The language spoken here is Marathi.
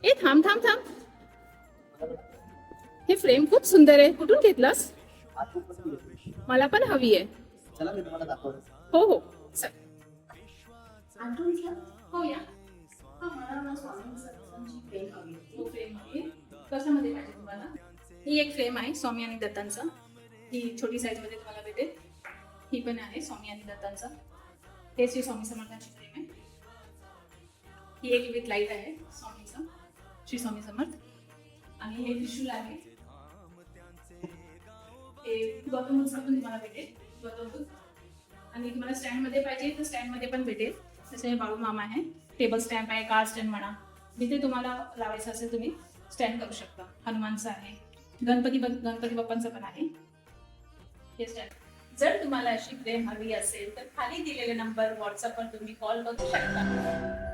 ए थांब थांब थांब, हे फ्रेम खूप सुंदर आहे. कुठून घेतलास? मला पण हवी आहे. चला मी तुम्हाला दाखवतो. हो हो चल. हो या. हो, फ्रेम हवी आहे. कशामध्ये पाहिजे तुम्हाला? ही एक फ्रेम आहे स्वामी आणि दत्तांचा. ही छोटी साईज मध्ये तुम्हाला भेटेल. ही पण आहे स्वामी आणि दत्तांचा. हे श्री स्वामी समर्थांची फ्रेम आहे. ही एक विथ लाईट आहे स्वामीचा, श्री स्वामी समर्थ. आणि हे त्रिशूल आहे. हे गौतम बुद्ध पण तुम्हाला भेटेल, गौतम बुद्ध. आणि तुम्हाला स्टँड मध्ये पाहिजे तर स्टँड मध्ये पण भेटेल. जसे बाळू मामा आहे, टेबल स्टँड आहे, कार स्टँड म्हणा, जिथे तुम्हाला लावायचं असेल तुम्ही स्टँड करू शकता. हनुमानचं आहे, गणपती बाप्पांचं पण आहे हे स्टँड. जर तुम्हाला अशी फ्रेम हवी असेल तर खाली दिलेले नंबर व्हॉट्सअपवर तुम्ही कॉल करू शकता.